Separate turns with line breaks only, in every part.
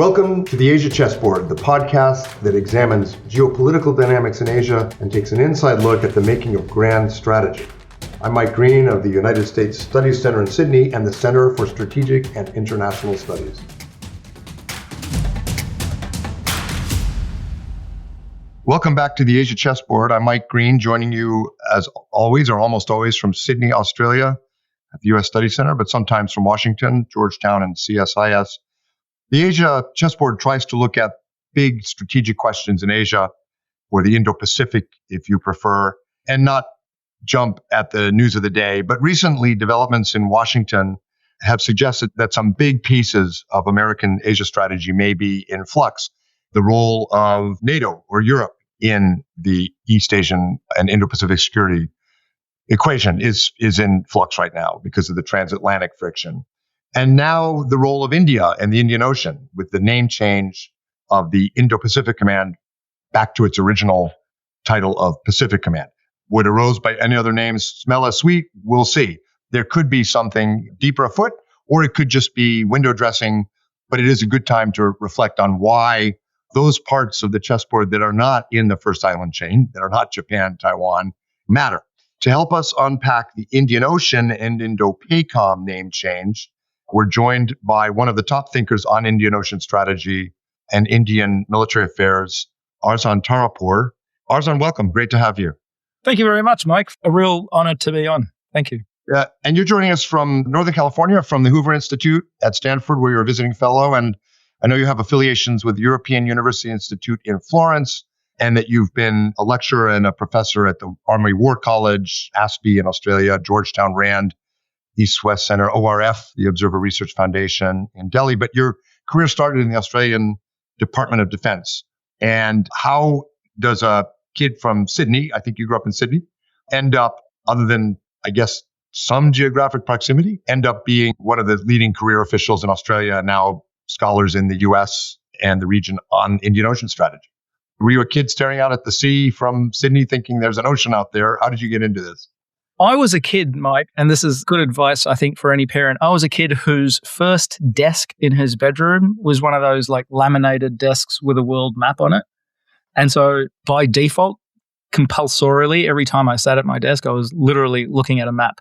Welcome to the Asia Chessboard, the podcast that examines geopolitical dynamics in Asia and takes an inside look at the making of grand strategy. I'm Mike Green of the United States Studies Center in Sydney and the Center for Strategic and International Studies. Welcome back to the Asia Chessboard. I'm Mike Green, joining you as always, or almost always, from Sydney, Australia at the U.S. Studies Center, but sometimes from Washington, Georgetown, and CSIS. The Asia Chessboard tries to look at big strategic questions in Asia, or the Indo-Pacific, if you prefer, and not jump at the news of the day. But recently, developments in Washington have suggested that some big pieces of American Asia strategy may be in flux. The role of NATO or Europe in the East Asian and Indo-Pacific security equation is in flux right now because of the transatlantic friction. And now the role of India and the Indian Ocean with the name change of the Indo-Pacific Command back to its original title of Pacific Command. Would a rose by any other names smell as sweet? We'll see. There could be something deeper afoot, or it could just be window dressing, but it is a good time to reflect on why those parts of the chessboard that are not in the first island chain, that are not Japan, Taiwan, matter. To help us unpack the Indian Ocean and INDOPACOM name change, we're joined by one of the top thinkers on Indian Ocean strategy and Indian military affairs, Arzan Tarapore. Arzan, welcome. Great to have you.
Thank you very much, Mike. A real honor to be on. Thank you.
And you're joining us from Northern California, from the Hoover Institute at Stanford, where you're a visiting fellow. And I know you have affiliations with European University Institute in Florence, and that you've been a lecturer and a professor at the Army War College, ASPE in Australia, Georgetown Rand, East-West Center, ORF, the Observer Research Foundation in Delhi. But your career started in the Australian Department of Defense. And how does a kid from Sydney, I think you grew up in Sydney, end up, other than, I guess, some geographic proximity, end up being one of the leading career officials in Australia and now scholars in the US and the region on Indian Ocean strategy? Were you a kid staring out at the sea from Sydney thinking there's an ocean out there? How did you get into this?
I was a kid, Mike, and this is good advice, I think, for any parent. I was a kid whose first desk in his bedroom was one of those like laminated desks with a world map on it. And so by default, compulsorily, every time I sat at my desk, I was literally looking at a map.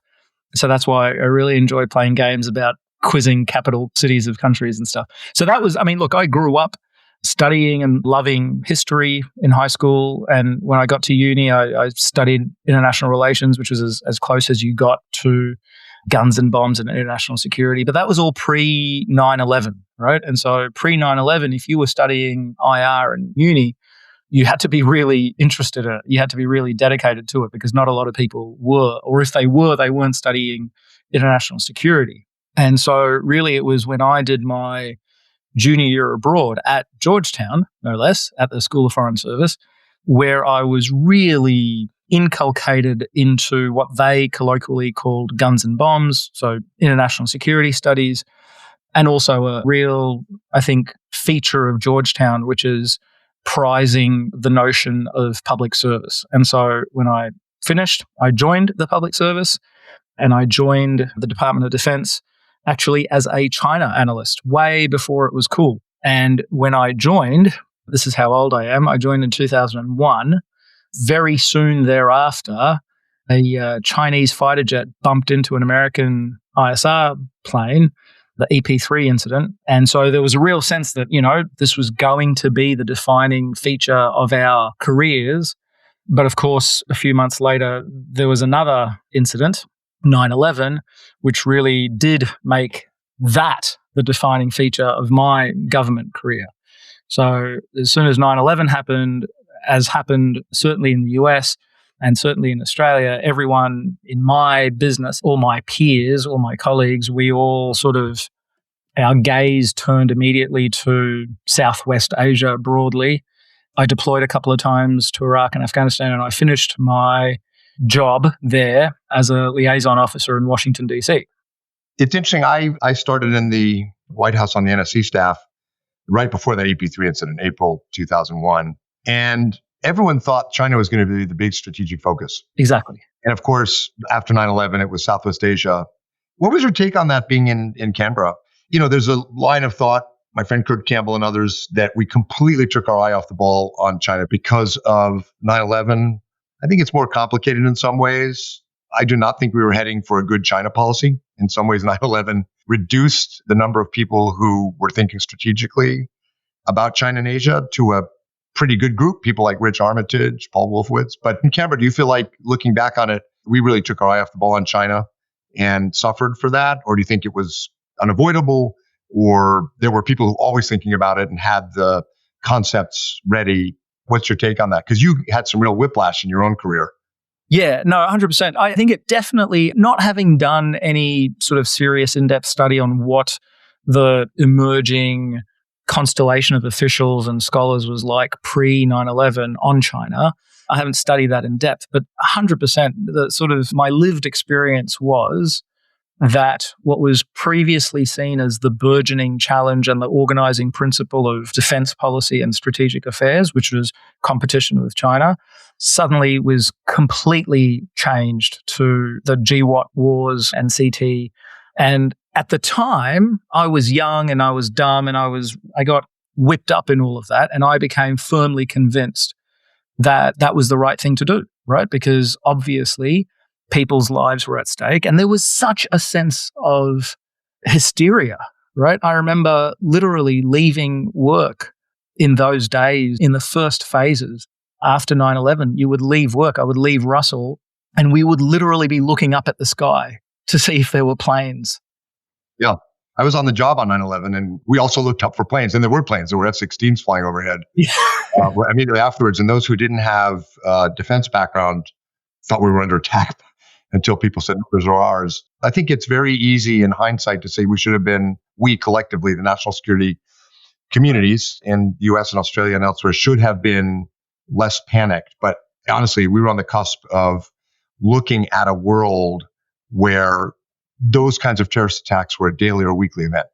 So that's why I really enjoy playing games about quizzing capital cities of countries and stuff. So that was, look, I grew up studying and loving history in high school. And when I got to uni, I studied international relations, which was as close as you got to guns and bombs and international security. But that was all pre-9/11, right? And so pre-9/11, if you were studying IR in uni, you had to be really interested in it. You had to be really dedicated to it because not a lot of people were, or if they were, they weren't studying international security. And so really it was when I did my junior year abroad at Georgetown, no less, at the School of Foreign Service, where I was really inculcated into what they colloquially called guns and bombs, so international security studies, and also a real, I think, feature of Georgetown, which is prizing the notion of public service. And so when I finished, I joined the public service and I joined the Department of Defense actually as a China analyst way before it was cool. And when I joined, this is how old I am, I joined in 2001. Very soon thereafter, a Chinese fighter jet bumped into an American ISR plane, the EP-3 incident. And so there was a real sense that, this was going to be the defining feature of our careers. But of course, a few months later, there was another incident, 9/11, which really did make that the defining feature of my government career. So as soon as 9/11 happened, as happened certainly in the US and certainly in Australia, everyone in my business, all my peers, all my colleagues, we all our gaze turned immediately to Southwest Asia broadly. I deployed a couple of times to Iraq and Afghanistan, and I finished my job there as a liaison officer in Washington, D.C.
It's interesting. I started in the White House on the NSC staff right before that EP-3 incident, April 2001. And everyone thought China was going to be the big strategic focus.
Exactly.
And of course, after 9/11, it was Southwest Asia. What was your take on that being in Canberra? There's a line of thought my friend Kurt Campbell and others, that we completely took our eye off the ball on China because of 9/11. I think it's more complicated in some ways. I do not think we were heading for a good China policy. In some ways, 9/11 reduced the number of people who were thinking strategically about China and Asia to a pretty good group, people like Rich Armitage, Paul Wolfowitz. But in Canberra, do you feel like looking back on it, we really took our eye off the ball on China and suffered for that? Or do you think it was unavoidable, or there were people who were always thinking about it and had the concepts ready? What's your take on that? Because you had some real whiplash in your own career.
Yeah, no, 100%. I think it definitely, not having done any sort of serious in-depth study on what the emerging constellation of officials and scholars was like pre-9/11 on China, I haven't studied that in depth, but 100%, the sort of my lived experience was that what was previously seen as the burgeoning challenge and the organizing principle of defense policy and strategic affairs, which was competition with China, suddenly was completely changed to the GWAT wars and CT. And at the time, I was young and I was dumb and I got whipped up in all of that. And I became firmly convinced that that was the right thing to do, right? Because obviously people's lives were at stake. And there was such a sense of hysteria, right? I remember literally leaving work in those days, in the first phases after 9/11. You would leave work, I would leave Russell, and we would literally be looking up at the sky to see if there were planes.
Yeah. I was on the job on 9/11, and we also looked up for planes, and there were planes. There were F-16s flying overhead immediately afterwards. And those who didn't have a defense background thought we were under attack until people said, those are ours. I think it's very easy in hindsight to say we should have been, we collectively, the national security communities in the US and Australia and elsewhere, should have been less panicked. But honestly, we were on the cusp of looking at a world where those kinds of terrorist attacks were a daily or weekly event.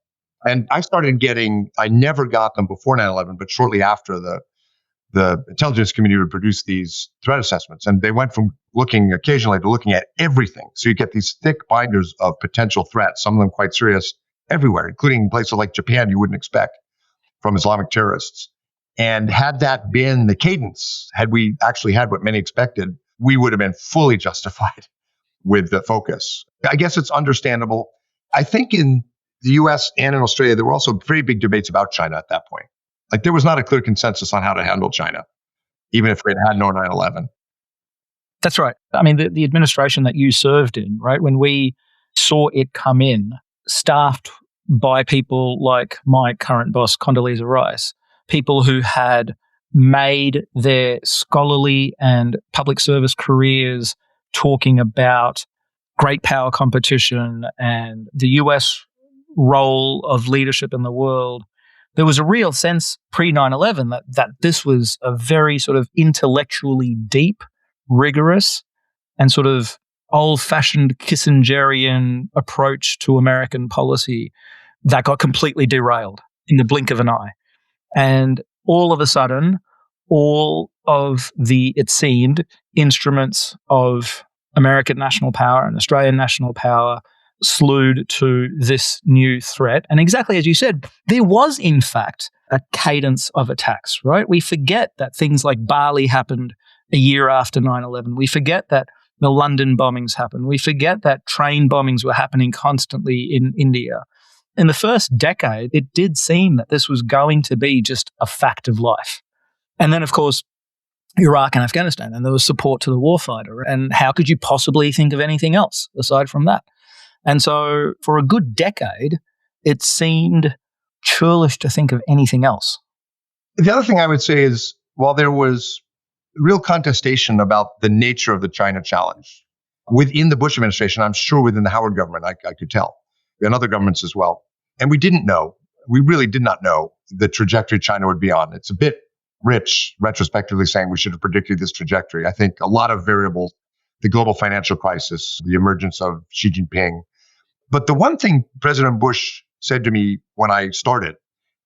And I never got them before 9/11, but shortly after the intelligence community would produce these threat assessments. And they went from looking occasionally to looking at everything. So you get these thick binders of potential threats, some of them quite serious, everywhere, including places like Japan you wouldn't expect from Islamic terrorists. And had that been the cadence, had we actually had what many expected, we would have been fully justified with the focus. I guess it's understandable. I think in the US and in Australia, there were also very big debates about China at that point. Like there was not a clear consensus on how to handle China, even if it had no 9/11.
That's right. I mean, the administration that you served in, right, when we saw it come in, staffed by people like my current boss, Condoleezza Rice, people who had made their scholarly and public service careers talking about great power competition and the US role of leadership in the world. There was a real sense pre-9/11 that this was a very sort of intellectually deep, rigorous, and sort of old-fashioned Kissingerian approach to American policy that got completely derailed in the blink of an eye. And all of a sudden, all of the, it seemed, instruments of American national power and Australian national power slewed to this new threat. And exactly as you said, there was, in fact, a cadence of attacks, right? We forget that things like Bali happened a year after 9/11. We forget that the London bombings happened. We forget that train bombings were happening constantly in India. In the first decade, it did seem that this was going to be just a fact of life. And then, of course, Iraq and Afghanistan, and there was support to the warfighter. And how could you possibly think of anything else aside from that? And so for a good decade, it seemed churlish to think of anything else.
The other thing I would say is, while there was real contestation about the nature of the China challenge within the Bush administration, I'm sure within the Howard government, I could tell, and other governments as well. And we really did not know the trajectory China would be on. It's a bit rich, retrospectively saying we should have predicted this trajectory. I think a lot of variables, the global financial crisis, the emergence of Xi Jinping. But the one thing President Bush said to me when I started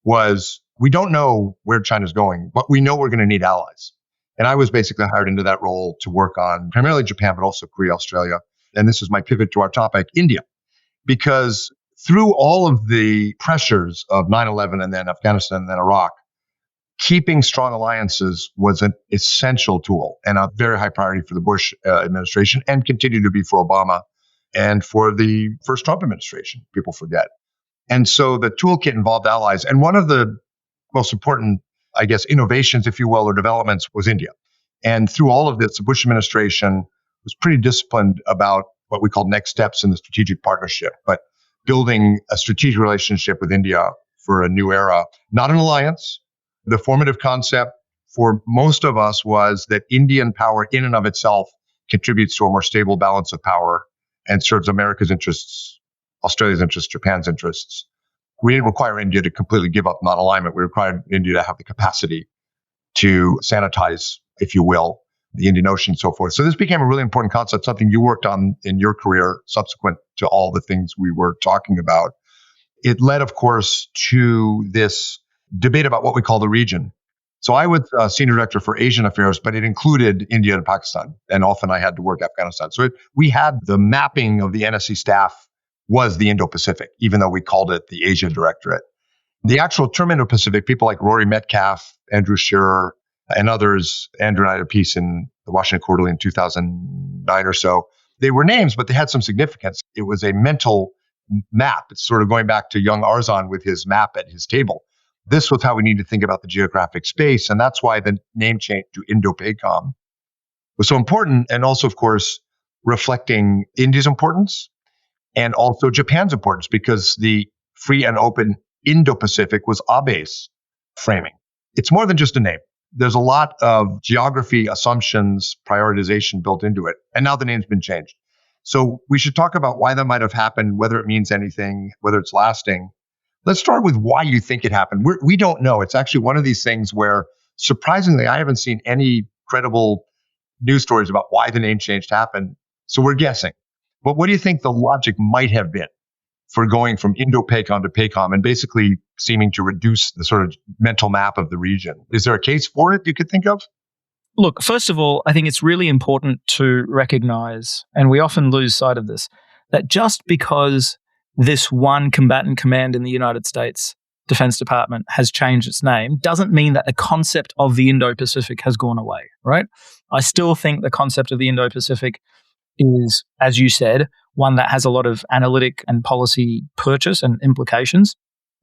was, we don't know where China's going, but we know we're going to need allies. And I was basically hired into that role to work on primarily Japan, but also Korea, Australia. And this is my pivot to our topic, India. Because through all of the pressures of 9/11 and then Afghanistan and then Iraq, keeping strong alliances was an essential tool and a very high priority for the Bush administration and continued to be for Obama and for the first Trump administration. People forget. And so the toolkit involved allies. And one of the most important, I guess, innovations, if you will, or developments was India. And through all of this, the Bush administration was pretty disciplined about what we call next steps in the strategic partnership, but building a strategic relationship with India for a new era, not an alliance. The formative concept for most of us was that Indian power in and of itself contributes to a more stable balance of power and serves America's interests, Australia's interests, Japan's interests. We didn't require India to completely give up non-alignment. We required India to have the capacity to sanitize, if you will, the Indian Ocean and so forth. So this became a really important concept, something you worked on in your career subsequent to all the things we were talking about. It led, of course, to this debate about what we call the region. So I was senior director for Asian affairs, but it included India and Pakistan. And often I had to work Afghanistan. So we had the mapping of the NSC staff was the Indo-Pacific, even though we called it the Asia Directorate. The actual term Indo-Pacific, people like Rory Metcalf, Andrew Shearer, and others, Andrew and I had a piece in the Washington Quarterly in 2009 or so. They were names, but they had some significance. It was a mental map. It's sort of going back to young Arzan with his map at his table. This was how we need to think about the geographic space. And that's why the name change to INDOPACOM was so important. And also, of course, reflecting India's importance and also Japan's importance, because the free and open Indo-Pacific was Abe's framing. It's more than just a name. There's a lot of geography, assumptions, prioritization built into it. And now the name's been changed. So we should talk about why that might have happened, whether it means anything, whether it's lasting. Let's start with why you think it happened. We don't know. It's actually one of these things where, surprisingly, I haven't seen any credible news stories about why the name change happened. So we're guessing. But what do you think the logic might have been for going from Indo-PACOM to PACOM and basically seeming to reduce the sort of mental map of the region? Is there a case for it you could think of?
Look, first of all, I think it's really important to recognize, and we often lose sight of this, that just because this one combatant command in the United States Defense Department has changed its name doesn't mean that the concept of the Indo-Pacific has gone away, right? I still think the concept of the Indo-Pacific is, as you said, one that has a lot of analytic and policy purchase and implications.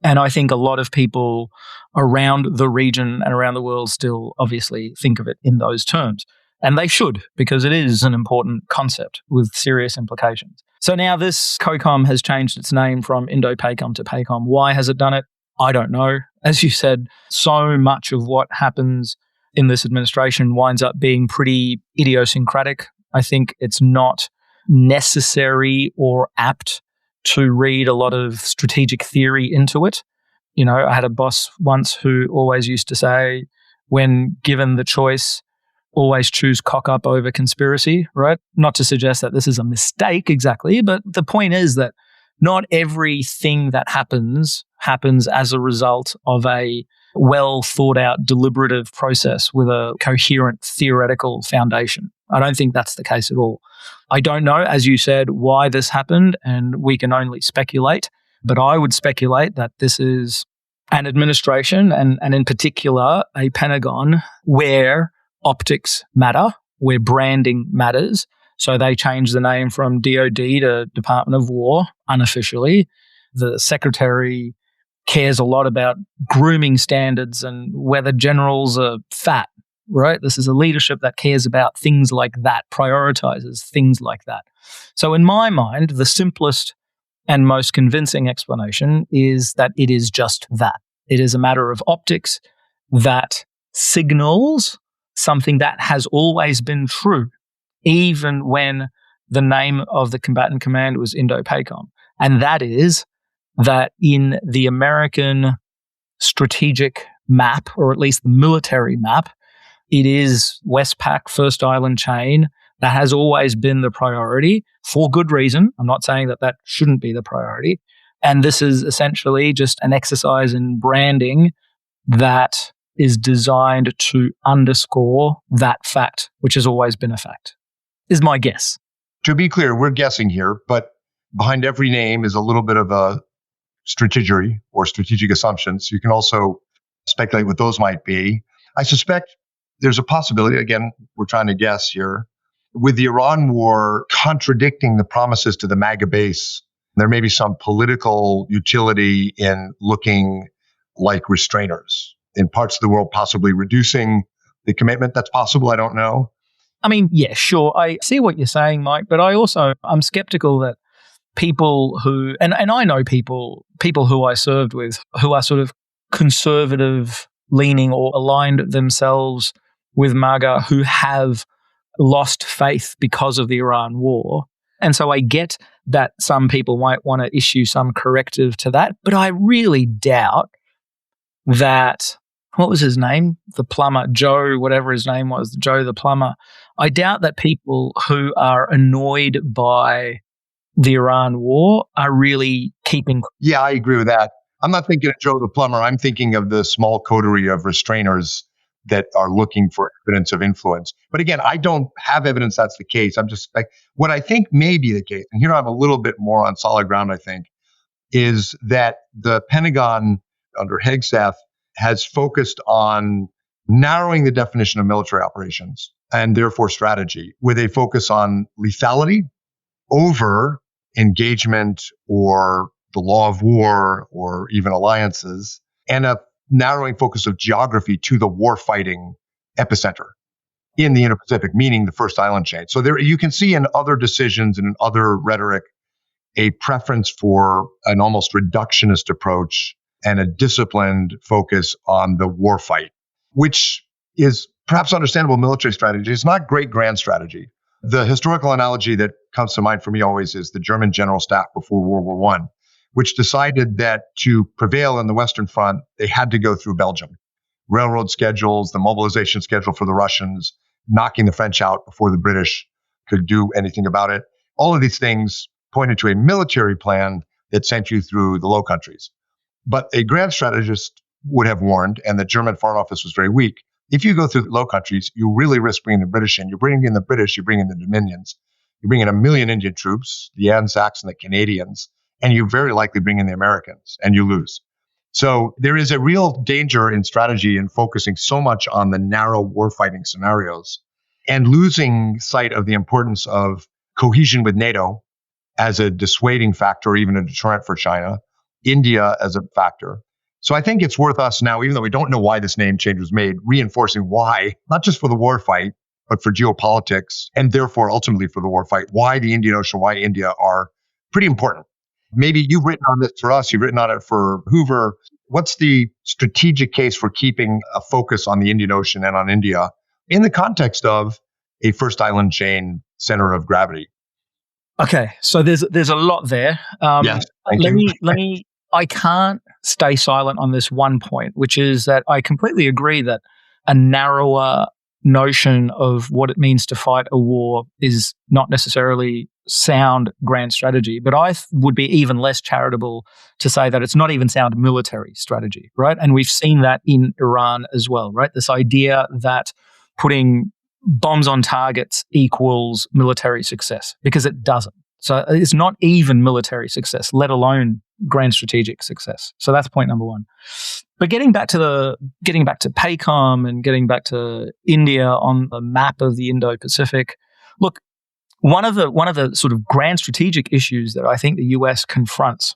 And I think a lot of people around the region and around the world still obviously think of it in those terms. And they should, because it is an important concept with serious implications. So now this COCOM has changed its name from Indo-PACOM to PACOM. Why has it done it? I don't know. As you said, so much of what happens in this administration winds up being pretty idiosyncratic. I think it's not necessary or apt to read a lot of strategic theory into it. You know, I had a boss once who always used to say, when given the choice, always choose cock up over conspiracy, right? Not to suggest that this is a mistake exactly, but the point is that not everything that happens as a result of a well thought out deliberative process with a coherent theoretical foundation. I don't think that's the case at all. I don't know, as you said, why this happened, and we can only speculate, but I would speculate that this is an administration and in particular a Pentagon where optics matter, where branding matters. So they changed the name from DOD to Department of War unofficially. The secretary cares a lot about grooming standards and whether generals are fat, right? This is a leadership that cares about things like that, prioritizes things like that. So in my mind, the simplest and most convincing explanation is that it is just that. It is a matter of optics that signals something that has always been true, even when the name of the combatant command was Indo-PACOM. And that is that in the American strategic map, or at least the military map, it is Westpac, First Island Chain, that has always been the priority for good reason. I'm not saying that that shouldn't be the priority. And this is essentially just an exercise in branding that is designed to underscore that fact, which has always been a fact, is my guess.
To be clear, we're guessing here, but behind every name is a little bit of a strategy or strategic assumptions. You can also speculate what those might be. I suspect there's a possibility, again, we're trying to guess here, with the Iran war contradicting the promises to the MAGA base, there may be some political utility in looking like restrainers in parts of the world, possibly reducing the commitment. That's possible. I don't know.
I mean, yeah, sure. I see what you're saying, Mike, but I'm skeptical that people who, and I know people who I served with who are sort of conservative leaning or aligned themselves with MAGA who have lost faith because of the Iran war. And so I get that some people might want to issue some corrective to that, but I really doubt that, what was his name? The plumber, Joe, whatever his name was, Joe the plumber. I doubt that people who are annoyed by the Iran war are really keeping.
Yeah, I agree with that. I'm not thinking of Joe the plumber. I'm thinking of the small coterie of restrainers that are looking for evidence of influence. But again, I don't have evidence that's the case. I'm just like, what I think may be the case, and here I'm a little bit more on solid ground, I think, is that the Pentagon under Hegseth has focused on narrowing the definition of military operations and therefore strategy with a focus on lethality over engagement or the law of war or even alliances, and a narrowing focus of geography to the warfighting epicenter in the Indo-Pacific, meaning the first island chain. So there you can see in other decisions and in other rhetoric a preference for an almost reductionist approach and a disciplined focus on the war fight, which is perhaps understandable military strategy. It's not great grand strategy. The historical analogy that comes to mind for me always is the German general staff before World War I, which decided that to prevail in the Western Front, they had to go through Belgium. Railroad schedules, the mobilization schedule for the Russians, knocking the French out before the British could do anything about it. All of these things pointed to a military plan that sent you through the Low Countries. But a grand strategist would have warned, and the German Foreign Office was very weak, if you go through the Low Countries, you really risk bringing the British in. You bring in the British, you bring in the Dominions, you bring in 1 million Indian troops, the Anzacs and the Canadians, and you very likely bring in the Americans, and you lose. So there is a real danger in strategy in focusing so much on the narrow warfighting scenarios and losing sight of the importance of cohesion with NATO as a dissuading factor, or even a deterrent for China, India as a factor. So I think it's worth us now, even though we don't know why this name change was made, reinforcing why, not just for the war fight, but for geopolitics, and therefore ultimately for the war fight, why the Indian Ocean, why India are pretty important. Maybe you've written on this for us, you've written on it for Hoover. What's the strategic case for keeping a focus on the Indian Ocean and on India in the context of a first island chain center of gravity?
Okay, so there's a lot there.
Yes, thank you.
I can't stay silent on this one point, which is that I completely agree that a narrower notion of what it means to fight a war is not necessarily sound grand strategy, but I would be even less charitable to say that it's not even sound military strategy, right? And we've seen that in Iran as well, right? This idea that putting bombs on targets equals military success, because it doesn't. So it's not even military success, let alone grand strategic success. So that's point number one. But getting back to PACOM and getting back to India on the map of the Indo-Pacific, look, one of the sort of grand strategic issues that I think the US confronts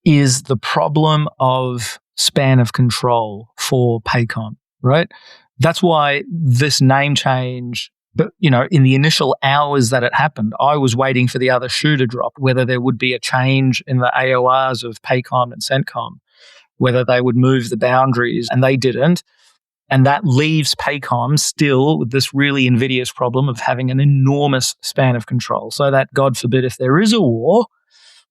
is the problem of span of control for PACOM, right? That's why this name change, but in the initial hours that it happened, I was waiting for the other shoe to drop, whether there would be a change in the AORs of PACOM and CENTCOM, whether they would move the boundaries, and they didn't. And that leaves PACOM still with this really invidious problem of having an enormous span of control, so that, God forbid, if there is a war,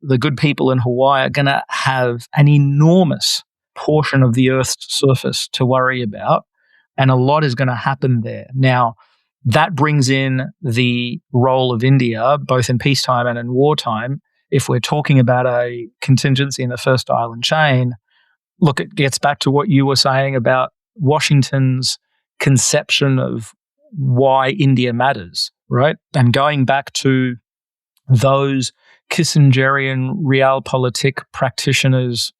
the good people in Hawaii are going to have an enormous portion of the Earth's surface to worry about, and a lot is going to happen there. Now, that brings in the role of India, both in peacetime and in wartime. If we're talking about a contingency in the first island chain, look, it gets back to what you were saying about Washington's conception of why India matters, right? And going back to those Kissingerian realpolitik practitioners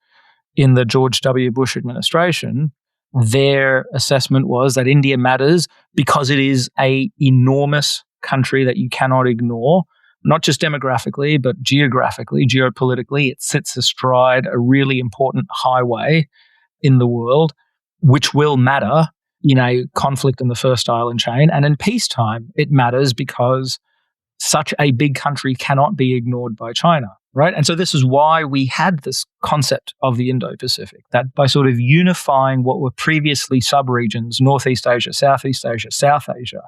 in the George W. Bush administration, their assessment was that India matters because it is an enormous country that you cannot ignore, not just demographically, but geographically, geopolitically. It sits astride a really important highway in the world, which will matter in a conflict in the first island chain. And in peacetime, it matters because such a big country cannot be ignored by China, right? And so this is why we had this concept of the Indo-Pacific, that by sort of unifying what were previously subregions, Northeast Asia, Southeast Asia, South Asia,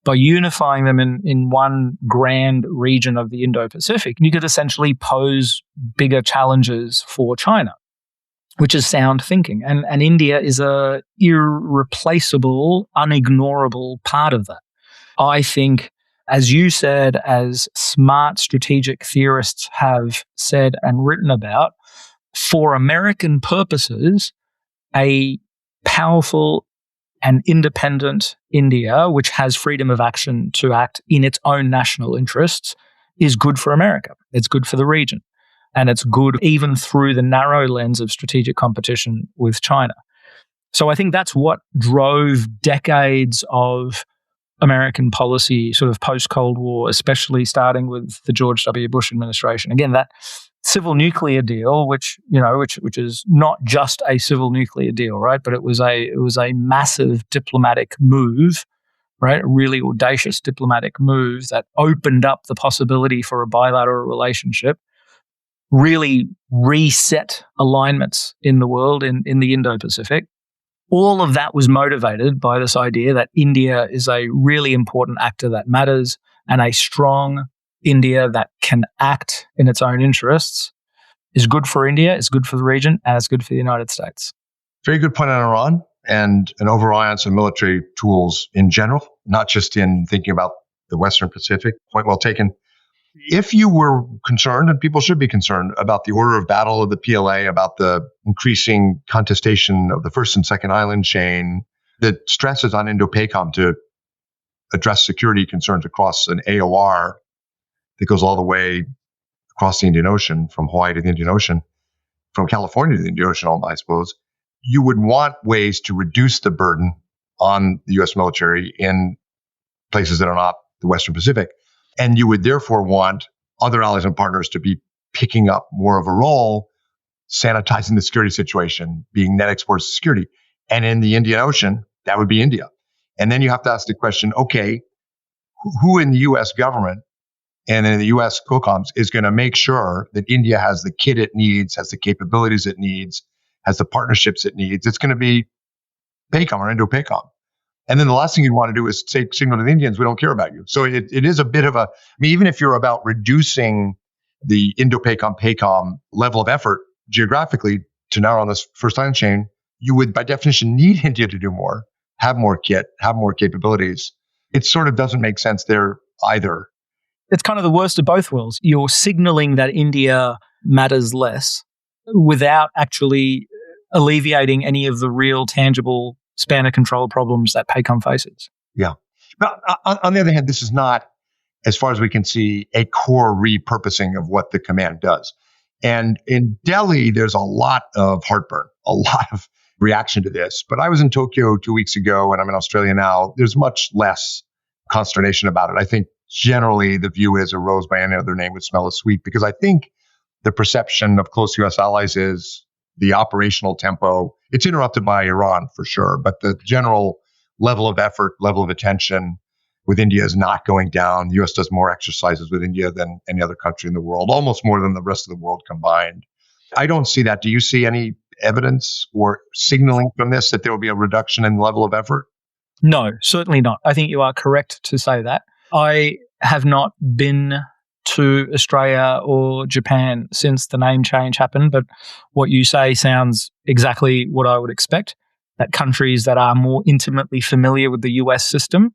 by unifying them in one grand region of the Indo-Pacific, you could essentially pose bigger challenges for China, which is sound thinking. And India is a irreplaceable, unignorable part of that. I think, as you said, as smart strategic theorists have said and written about, for American purposes, a powerful and independent India, which has freedom of action to act in its own national interests, is good for America. It's good for the region. And it's good even through the narrow lens of strategic competition with China. So I think that's what drove decades of American policy sort of post-Cold War, especially starting with the George W. Bush administration. Again, that civil nuclear deal, which is not just a civil nuclear deal, right? But it was a massive diplomatic move, right? A really audacious diplomatic move that opened up the possibility for a bilateral relationship, really reset alignments in the world, in the Indo-Pacific. All of that was motivated by this idea that India is a really important actor that matters, and a strong India that can act in its own interests is good for India, it's good for the region, and it's good for the United States.
Very good point on Iran and an over-reliance on military tools in general, not just in thinking about the Western Pacific. Point well taken. If you were concerned, and people should be concerned, about the order of battle of the PLA, about the increasing contestation of the first and second island chain, the stresses on INDOPACOM to address security concerns across an AOR that goes all the way across the Indian Ocean, from Hawaii to the Indian Ocean, from California to the Indian Ocean, I suppose, you would want ways to reduce the burden on the U.S. military in places that are not the Western Pacific. And you would therefore want other allies and partners to be picking up more of a role, sanitizing the security situation, being net exporters of security. And in the Indian Ocean, that would be India. And then you have to ask the question, okay, who in the U.S. government and in the U.S. COCOMs is going to make sure that India has the kit it needs, has the capabilities it needs, has the partnerships it needs? It's going to be PACOM or INDOPACOM. And then the last thing you'd want to do is signal to the Indians, we don't care about you. So it is a bit of even if you're about reducing the INDOPACOM level of effort geographically to narrow on this first island chain, you would by definition need India to do more, have more kit, have more capabilities. It sort of doesn't make sense there either.
It's kind of the worst of both worlds. You're signaling that India matters less without actually alleviating any of the real tangible span of control problems that PACOM faces.
Yeah. But on the other hand, this is not, as far as we can see, a core repurposing of what the command does. And in Delhi, there's a lot of heartburn, a lot of reaction to this. But I was in Tokyo 2 weeks ago, and I'm in Australia now. There's much less consternation about it. I think generally the view is a rose by any other name would smell as sweet, because I think the perception of close U.S. allies is the operational tempo. It's interrupted by Iran for sure, but the general level of effort, level of attention with India is not going down. The U.S. does more exercises with India than any other country in the world, almost more than the rest of the world combined. I don't see that. Do you see any evidence or signaling from this that there will be a reduction in the level of effort?
No, certainly not. I think you are correct to say that. I have not been to Australia or Japan since the name change happened, but what you say sounds exactly what I would expect, that countries that are more intimately familiar with the US system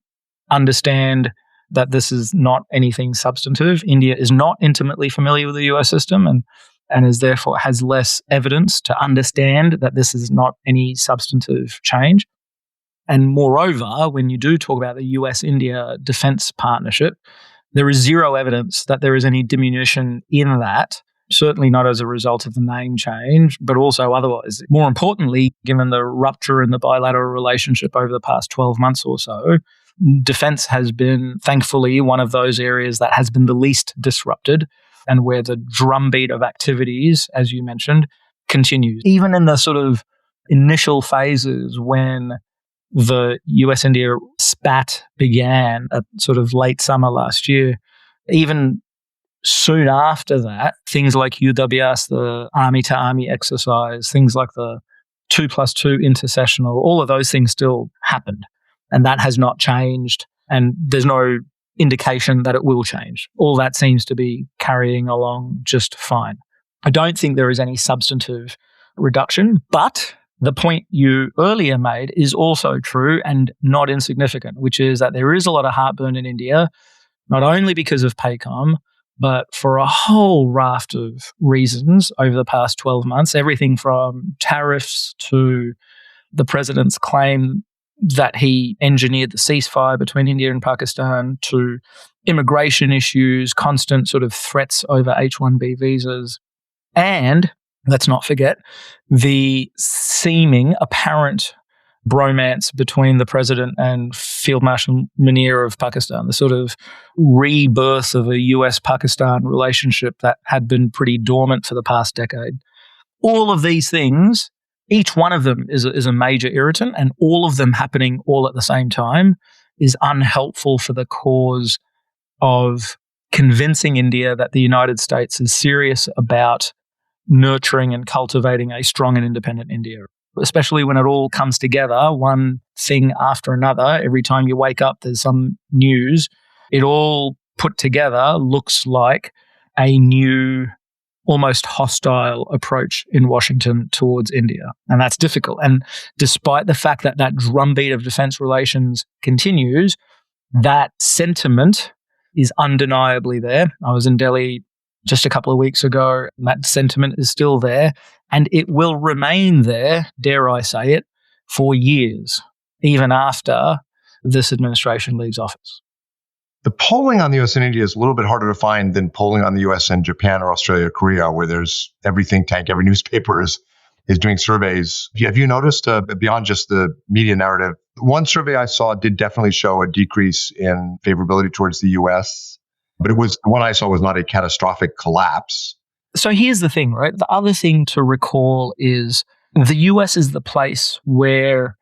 understand that this is not anything substantive. India is not intimately familiar with the US system and is therefore has less evidence to understand that this is not any substantive change. And moreover, when you do talk about the US-India defense partnership, There is zero evidence that there is any diminution in that, certainly not as a result of the name change, but also otherwise. More importantly, given the rupture in the bilateral relationship over the past 12 months or so, defense has been, thankfully, one of those areas that has been the least disrupted and where the drumbeat of activities, as you mentioned, continues. Even in the sort of initial phases when the US-India spat began at sort of late summer last year, even soon after that, things like UWS, the army-to-army exercise, things like the 2+2 intersessional, all of those things still happened. And that has not changed. And there's no indication that it will change. All that seems to be carrying along just fine. I don't think there is any substantive reduction, but the point you earlier made is also true and not insignificant, which is that there is a lot of heartburn in India, not only because of PACOM, but for a whole raft of reasons over the past 12 months, everything from tariffs to the president's claim that he engineered the ceasefire between India and Pakistan to immigration issues, constant sort of threats over H-1B visas, and let's not forget the seeming apparent bromance between the president and Field Marshal Munir of Pakistan, the sort of rebirth of a US-Pakistan relationship that had been pretty dormant for the past decade. All of these things, each one of them is a major irritant, and all of them happening all at the same time is unhelpful for the cause of convincing India that the United States is serious about nurturing and cultivating a strong and independent India, especially when it all comes together, one thing after another. Every time you wake up, there's some news. It all put together looks like a new, almost hostile approach in Washington towards India. And that's difficult. And despite the fact that that drumbeat of defense relations continues, that sentiment is undeniably there. I was in Delhi just a couple of weeks ago, and that sentiment is still there, and it will remain there, dare I say it, for years, even after this administration leaves office.
The polling on the US and India is a little bit harder to find than polling on the US and Japan or Australia or Korea, where there's every think tank, every newspaper is doing surveys. Have you noticed, beyond just the media narrative, one survey I saw did definitely show a decrease in favorability towards the US, but the one I saw was not a catastrophic collapse.
So here's the thing, right? The other thing to recall is the US is the place where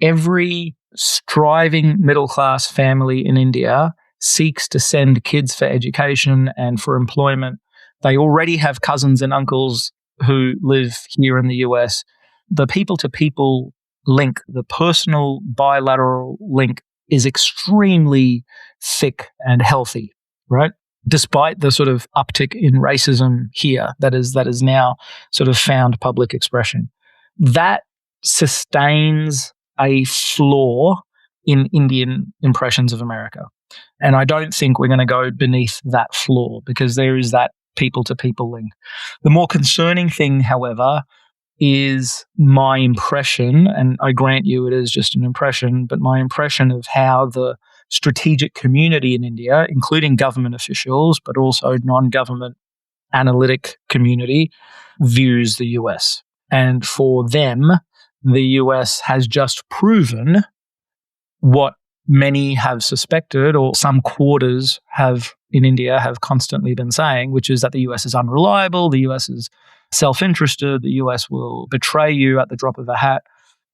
every striving middle-class family in India seeks to send kids for education and for employment. They already have cousins and uncles who live here in the US. The people-to-people link, the personal bilateral link is extremely thick and healthy, right? Despite the sort of uptick in racism here that is now sort of found public expression. That sustains a flaw in Indian impressions of America. And I don't think we're going to go beneath that flaw because there is that people-to-people link. The more concerning thing, however, is my impression, and I grant you it is just an impression, but my impression of how the strategic community in India, including government officials, but also non-government analytic community, views the US. And for them, the US has just proven what many have suspected, or some quarters have in India have constantly been saying, which is that the US is unreliable, the US is self-interested, the US will betray you at the drop of a hat.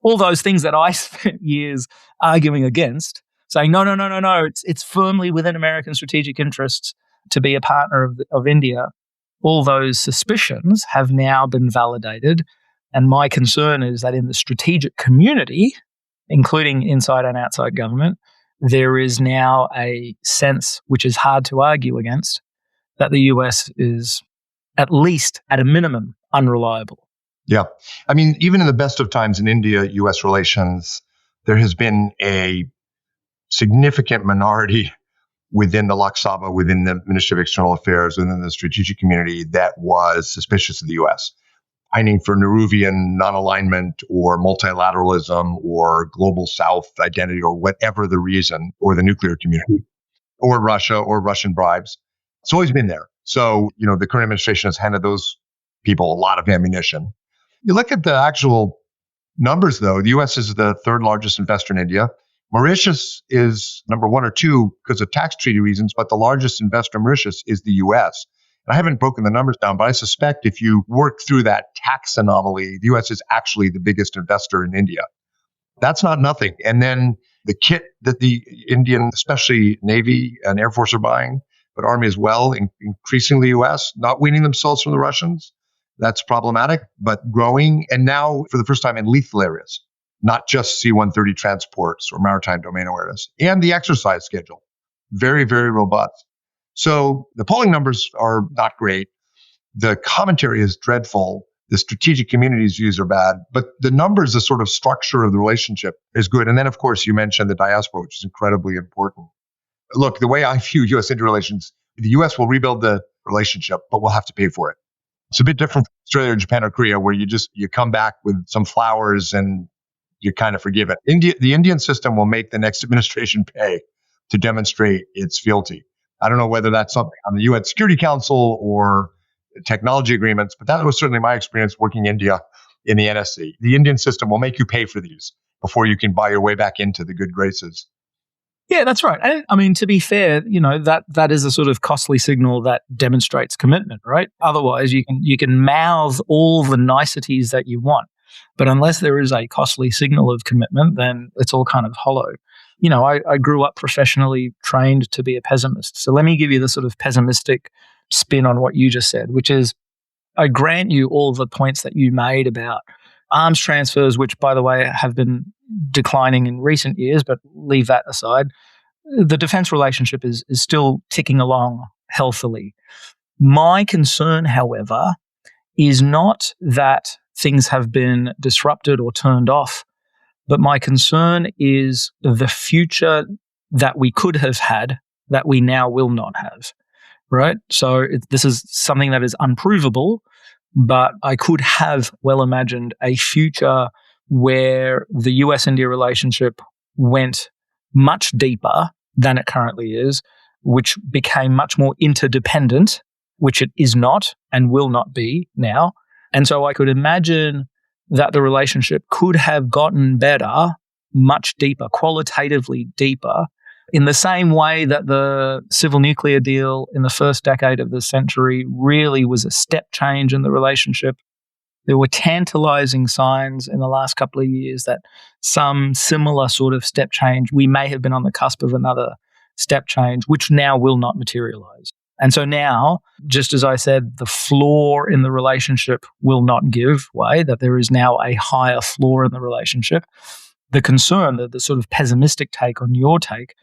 All those things that I spent years arguing against, saying, no, it's firmly within American strategic interests to be a partner of India. All those suspicions have now been validated. And my concern is that in the strategic community, including inside and outside government, there is now a sense, which is hard to argue against, that the US is at least, at a minimum, unreliable.
Yeah. I mean, even in the best of times in India-US relations, there has been a significant minority within the Lok Sabha, within the Ministry of External Affairs, within the strategic community that was suspicious of the US, pining for Nehruvian non-alignment or multilateralism or global South identity or whatever the reason, or the nuclear community. or Russia or Russian bribes. It's always been there. So, the current administration has handed those people a lot of ammunition. You look at the actual numbers, though. The U.S. is the third largest investor in India. Mauritius is number one or two because of tax treaty reasons, but the largest investor in Mauritius is the U.S. And I haven't broken the numbers down, but I suspect if you work through that tax anomaly, the U.S. is actually the biggest investor in India. That's not nothing. And then the kit that the Indian, especially Navy and Air Force are buying, but Army as well, increasingly U.S., not weaning themselves from the Russians. That's problematic, but growing. And now, for the first time, in lethal areas, not just C-130 transports or maritime domain awareness. And the exercise schedule, very, very robust. So the polling numbers are not great. The commentary is dreadful. The strategic community's views are bad. But the numbers, the sort of structure of the relationship is good. And then, of course, you mentioned the diaspora, which is incredibly important. Look, the way I view U.S.-India relations, the U.S. will rebuild the relationship, but we'll have to pay for it. It's a bit different from Australia or Japan or Korea, where you come back with some flowers and you kind of forgive it. The Indian system will make the next administration pay to demonstrate its fealty. I don't know whether that's something on the UN Security Council or technology agreements, but that was certainly my experience working India in the NSC. The Indian system will make you pay for these before you can buy your way back into the good graces.
Yeah, that's right. And I mean, to be fair, that is a sort of costly signal that demonstrates commitment, right? Otherwise, you can mouth all the niceties that you want, but unless there is a costly signal of commitment, then it's all kind of hollow. I grew up professionally trained to be a pessimist. So let me give you the sort of pessimistic spin on what you just said, which is I grant you all the points that you made about arms transfers, which, by the way, have been declining in recent years, but leave that aside. The defense relationship is still ticking along healthily. My concern, however, is not that things have been disrupted or turned off, but my concern is the future that we could have had that we now will not have, right? So this is something that is unprovable, but I could have well imagined a future where the US-India relationship went much deeper than it currently is, which became much more interdependent, which it is not and will not be now. And so I could imagine that the relationship could have gotten better, much deeper, qualitatively deeper, in the same way that the civil nuclear deal in the first decade of the century really was a step change in the relationship. There were tantalizing signs in the last couple of years that some similar sort of step change, we may have been on the cusp of another step change, which now will not materialize. And so now, just as I said, the floor in the relationship will not give way, that there is now a higher floor in the relationship. The concern, the sort of pessimistic take on your take,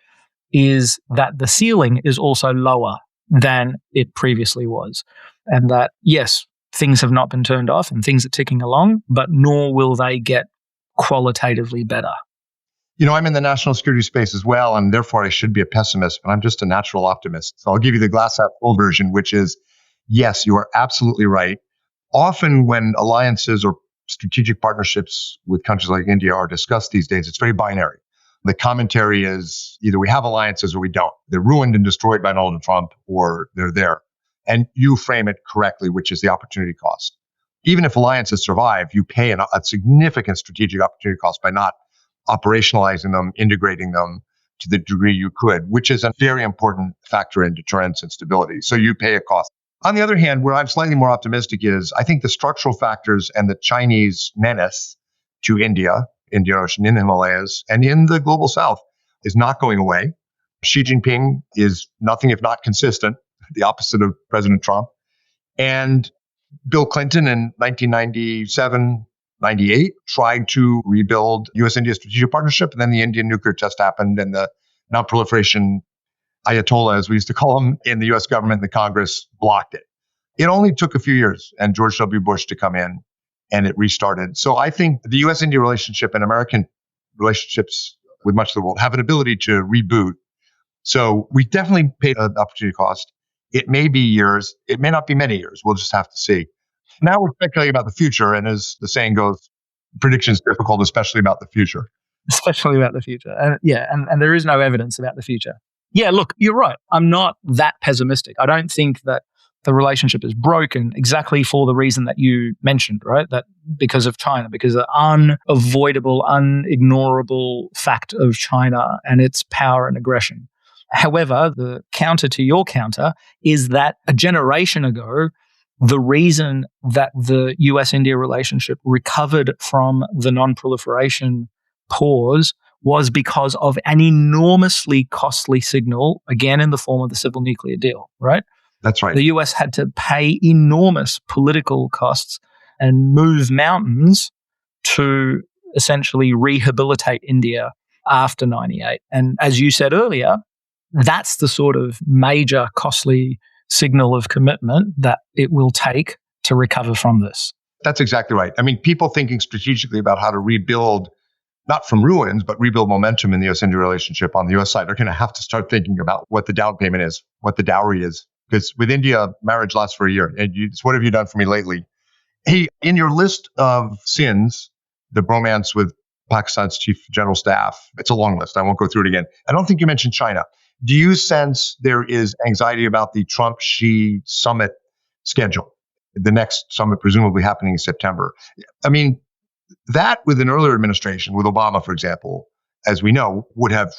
is that the ceiling is also lower than it previously was. And that, yes, things have not been turned off and things are ticking along, but nor will they get qualitatively better.
I'm in the national security space as well, and therefore I should be a pessimist, but I'm just a natural optimist. So I'll give you the glass half full version, which is, yes, you are absolutely right. Often when alliances or strategic partnerships with countries like India are discussed these days, it's very binary. The commentary is either we have alliances or we don't. They're ruined and destroyed by Donald Trump, or they're there. And you frame it correctly, which is the opportunity cost. Even if alliances survive, you pay a significant strategic opportunity cost by not operationalizing them, integrating them to the degree you could, which is a very important factor in deterrence and stability. So you pay a cost. On the other hand, where I'm slightly more optimistic is I think the structural factors and the Chinese menace to India, Indian Ocean, in the Himalayas, and in the global south is not going away. Xi Jinping is nothing if not consistent, the opposite of President Trump. And Bill Clinton in 1997, 98 tried to rebuild U.S.-India strategic partnership, and then the Indian nuclear test happened, and the non-proliferation Ayatollah, as we used to call him, in the U.S. government and the Congress blocked it. It only took a few years and George W. Bush to come in, and it restarted. So I think the U.S.-India relationship and American relationships with much of the world have an ability to reboot. So we definitely paid an opportunity cost. It may be years. It may not be many years. We'll just have to see. Now we're speculating about the future, and as the saying goes, prediction is difficult, especially about the future.
Especially about the future. And there is no evidence about the future. Yeah, look, you're right. I'm not that pessimistic. I don't think that the relationship is broken exactly for the reason that you mentioned, right? That because of China, because the unavoidable, unignorable fact of China and its power and aggression. However, the counter to your counter is that a generation ago, the reason that the US-India relationship recovered from the non-proliferation pause was because of an enormously costly signal, again in the form of the civil nuclear deal, right?
That's right.
The US had to pay enormous political costs and move mountains to essentially rehabilitate India after 98. And as you said earlier, that's the sort of major costly signal of commitment that it will take to recover from this.
That's exactly right. I mean, people thinking strategically about how to rebuild, not from ruins, but rebuild momentum in the US-India relationship on the US side, are going to have to start thinking about what the down payment is, what the dowry is. Because with India, marriage lasts for a year. And it's what have you done for me lately? Hey, in your list of sins, the bromance with Pakistan's chief general staff, it's a long list. I won't go through it again. I don't think you mentioned China. Do you sense there is anxiety about the Trump-Xi summit schedule? The next summit presumably happening in September. I mean, that with an earlier administration, with Obama, for example, as we know, would have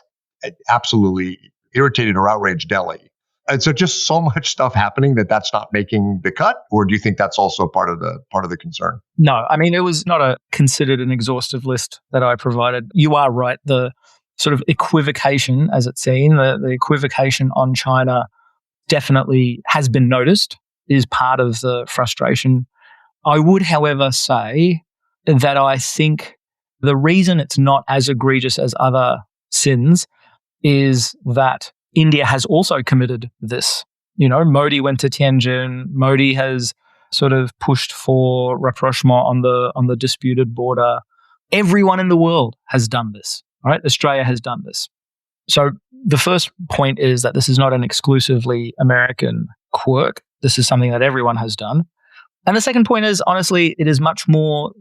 absolutely irritated or outraged Delhi. And so just so much stuff happening that's not making the cut? Or do you think that's also part of the concern?
No, I mean, it was not considered an exhaustive list that I provided. You are right. The sort of equivocation, as it's seen, the equivocation on China definitely has been noticed, is part of the frustration. I would, however, say that I think the reason it's not as egregious as other sins is that India has also committed this. You know, Modi went to Tianjin. Modi has sort of pushed for rapprochement on the disputed border. Everyone in the world has done this, right? Australia has done this. So the first point is that this is not an exclusively American quirk. This is something that everyone has done. And the second point is, honestly, it is much more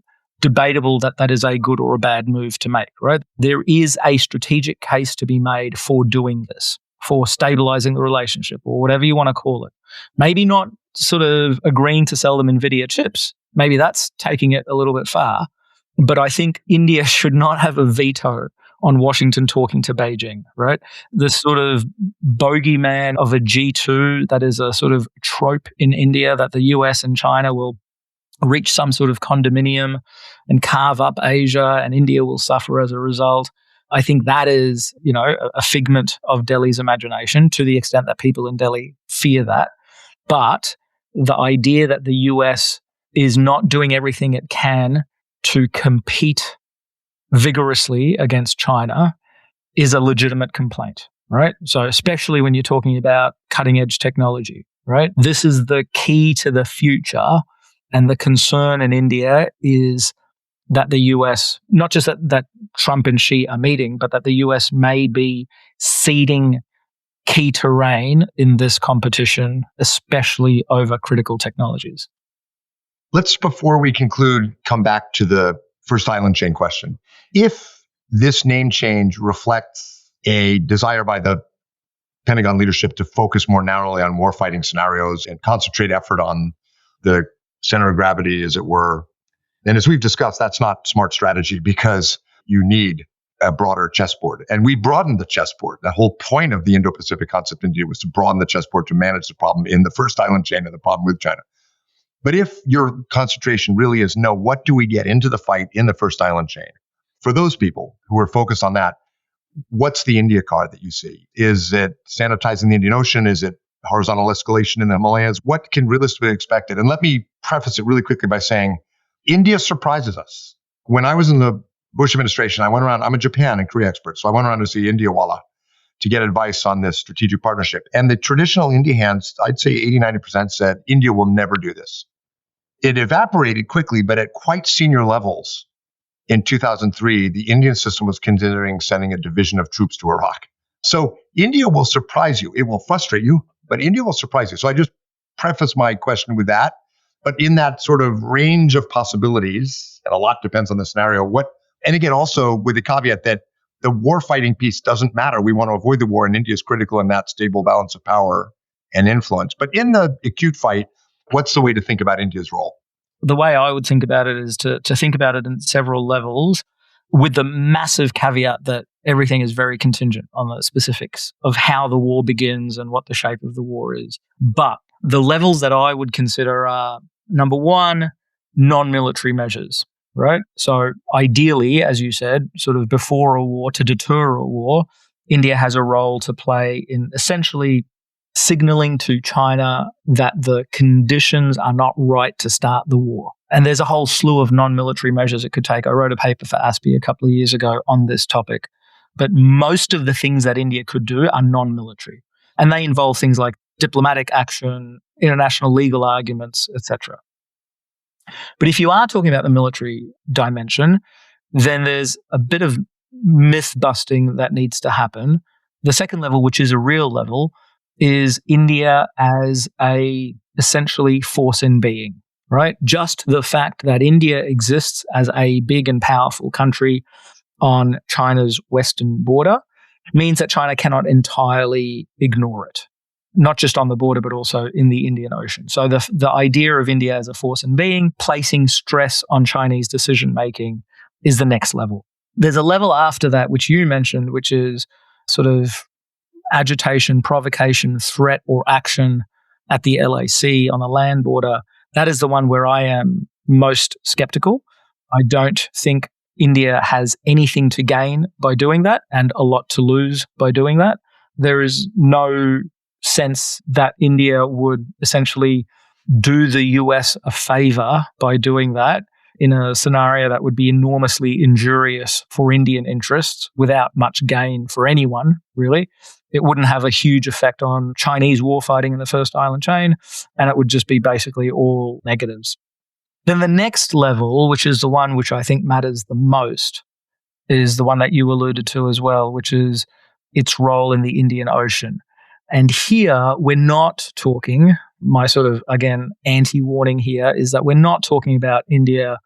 debatable that is a good or a bad move to make, right? There is a strategic case to be made for doing this, for stabilizing the relationship or whatever you want to call it. Maybe not sort of agreeing to sell them NVIDIA chips. Maybe that's taking it a little bit far. But I think India should not have a veto on Washington talking to Beijing, right? The sort of bogeyman of a G2 that is a sort of trope in India, that the US and China will reach some sort of condominium and carve up Asia and India will suffer as a result. I think that is, you know, a figment of Delhi's imagination to the extent that people in Delhi fear that. But the idea that the US is not doing everything it can to compete vigorously against China is a legitimate complaint, right? So especially when you're talking about cutting edge technology, right? This is the key to the future. And the concern in India is that the US, not just that Trump and Xi are meeting, but that the US may be ceding key terrain in this competition, especially over critical technologies.
Let's, before we conclude, come back to the first island chain question. If this name change reflects a desire by the Pentagon leadership to focus more narrowly on warfighting scenarios and concentrate effort on the center of gravity, as it were, and as we've discussed, that's not smart strategy because you need a broader chessboard. And we broadened the chessboard. The whole point of the Indo-Pacific concept in India was to broaden the chessboard to manage the problem in the first island chain and the problem with China. But if your concentration really is, no, what do we get into the fight in the first island chain? For those people who are focused on that, what's the India card that you see? Is it sanitizing the Indian Ocean? Is it horizontal escalation in the Himalayas? What can realistically be expected? And let me preface it really quickly by saying, India surprises us. When I was in the Bush administration, I went around, I'm a Japan and Korea expert, so I went around to see Indiawala to get advice on this strategic partnership. And the traditional India hands, I'd say 80-90% said, India will never do this. It evaporated quickly, but at quite senior levels in 2003, the Indian system was considering sending a division of troops to Iraq. So India will surprise you. It will frustrate you, but India will surprise you. So I just preface my question with that. But in that sort of range of possibilities, and a lot depends on the scenario, and again, also with the caveat that the war fighting piece doesn't matter. We want to avoid the war, and India is critical in that stable balance of power and influence. But in the acute fight, what's the way to think about India's role?
The way I would think about it is to think about it in several levels, with the massive caveat that everything is very contingent on the specifics of how the war begins and what the shape of the war is. But the levels that I would consider are, number one, non-military measures, right? So ideally, as you said, sort of before a war, to deter a war, India has a role to play in essentially signaling to China that the conditions are not right to start the war. And there's a whole slew of non-military measures it could take. I wrote a paper for ASPI a couple of years ago on this topic. But most of the things that India could do are non-military. And they involve things like diplomatic action, international legal arguments, etc. But if you are talking about the military dimension, then there's a bit of myth busting that needs to happen. The second level, which is a real level, is India as a essentially force in being, right? Just the fact that India exists as a big and powerful country on China's western border means that China cannot entirely ignore it, not just on the border, but also in the Indian Ocean. So the idea of India as a force in being, placing stress on Chinese decision-making, is the next level. There's a level after that, which you mentioned, which is sort of agitation, provocation, threat, or action at the LAC on the land border. That is the one where I am most skeptical. I don't think India has anything to gain by doing that and a lot to lose by doing that. There is no sense that India would essentially do the US a favor by doing that in a scenario that would be enormously injurious for Indian interests without much gain for anyone, really. It wouldn't have a huge effect on Chinese warfighting in the first island chain, and it would just be basically all negatives. Then the next level, which is the one which I think matters the most, is the one that you alluded to as well, which is its role in the Indian Ocean. And here, we're not talking, my sort of, again, anti-warning here is that we're not talking about India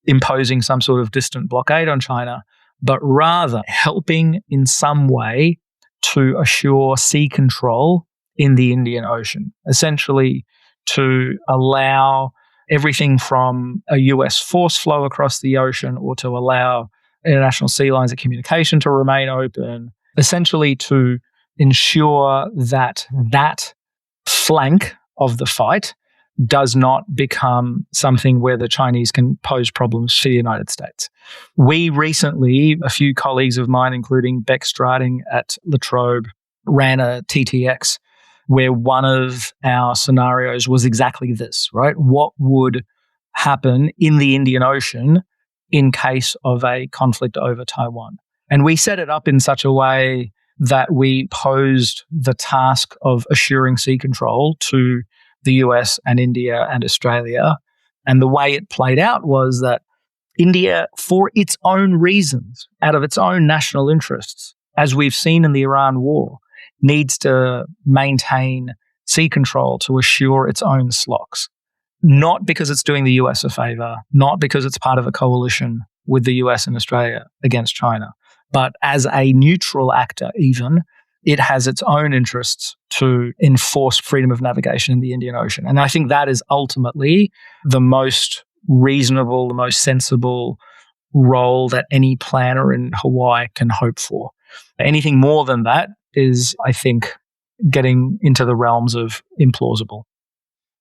imposing some sort of distant blockade on China, but rather helping in some way to assure sea control in the Indian Ocean, essentially to allow everything from a US force flow across the ocean or to allow international sea lines of communication to remain open, essentially to ensure that that flank of the fight does not become something where the Chinese can pose problems for the United States. We recently, a few colleagues of mine, including Beck Strading at La Trobe, ran a TTX where one of our scenarios was exactly this, right? What would happen in the Indian Ocean in case of a conflict over Taiwan? And we set it up in such a way that we posed the task of assuring sea control to the US and India and Australia. And the way it played out was that India, for its own reasons, out of its own national interests, as we've seen in the Iran war, needs to maintain sea control to assure its own slocks. Not because it's doing the US a favor, not because it's part of a coalition with the US and Australia against China, but as a neutral actor even, it has its own interests to enforce freedom of navigation in the Indian Ocean. And I think that is ultimately the most reasonable, the most sensible role that any planner in Hawaii can hope for. Anything more than that is, I think, getting into the realms of implausible.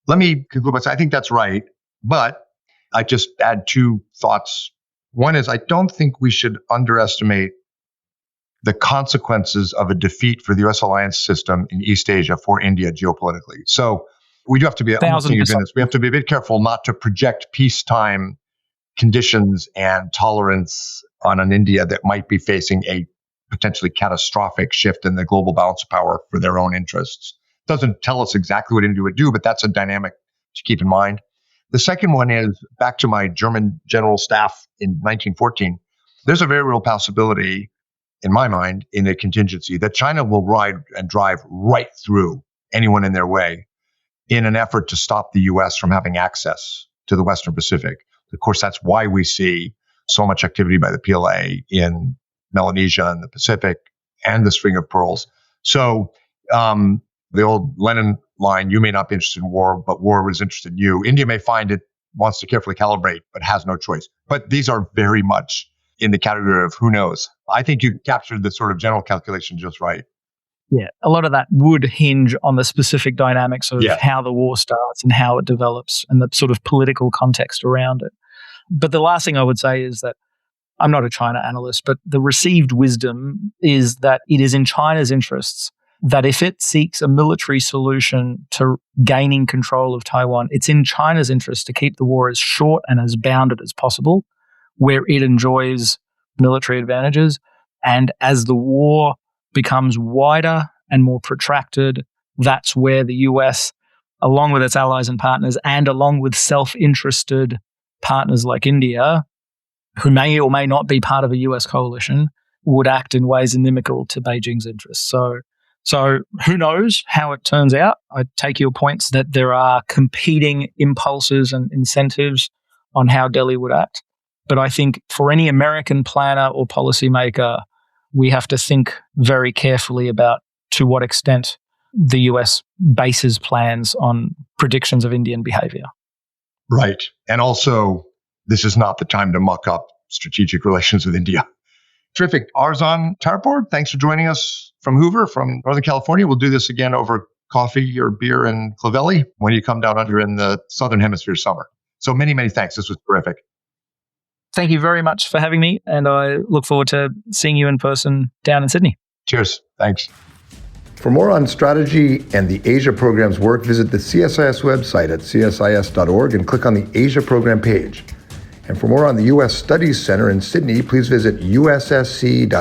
Let me conclude by saying I think that's right, but I just add two thoughts. One is I don't think we should underestimate the consequences of a defeat for the U.S. alliance system in East Asia for India geopolitically. So we do have to be, we have to be a bit careful not to project peacetime conditions and tolerance on an India that might be facing a potentially catastrophic shift in the global balance of power for their own interests. It doesn't tell us exactly what India would do, but that's a dynamic to keep in mind. The second one is back to my German general staff in 1914. There's a very real possibility, in my mind, in a contingency that China will ride and drive right through anyone in their way in an effort to stop the U.S. from having access to the Western Pacific. Of course, that's why we see so much activity by the PLA in Melanesia and the Pacific and the String of Pearls. So the old Lenin line, you may not be interested in war, but war was interested in you. India may find it wants to carefully calibrate, but has no choice. But these are very much in the category of who knows. I think you captured the sort of general calculation just right.
Yeah, a lot of that would hinge on the specific dynamics of how the war starts and how it develops and the sort of political context around it. But the last thing I would say is that I'm not a China analyst, but the received wisdom is that it is in China's interests that if it seeks a military solution to gaining control of Taiwan, it's in China's interest to keep the war as short and as bounded as possible, where it enjoys military advantages. And as the war becomes wider and more protracted, that's where the US, along with its allies and partners, and along with self-interested partners like India, who may or may not be part of a US coalition, would act in ways inimical to Beijing's interests. So who knows how it turns out? I take your points that there are competing impulses and incentives on how Delhi would act. But I think for any American planner or policymaker, we have to think very carefully about to what extent the US bases plans on predictions of Indian behavior.
Right. And also, this is not the time to muck up strategic relations with India. Terrific. Arzan Tarapore, thanks for joining us from Hoover, from Northern California. We'll do this again over coffee or beer in Clovelly when you come down under in the Southern Hemisphere summer. So many, many thanks. This was terrific.
Thank you very much for having me, and I look forward to seeing you in person down in Sydney.
Cheers. Thanks.
For more on strategy and the Asia program's work, visit the CSIS website at csis.org and click on the Asia program page. And for more on the U.S. Studies Center in Sydney, please visit ussc.edu.au.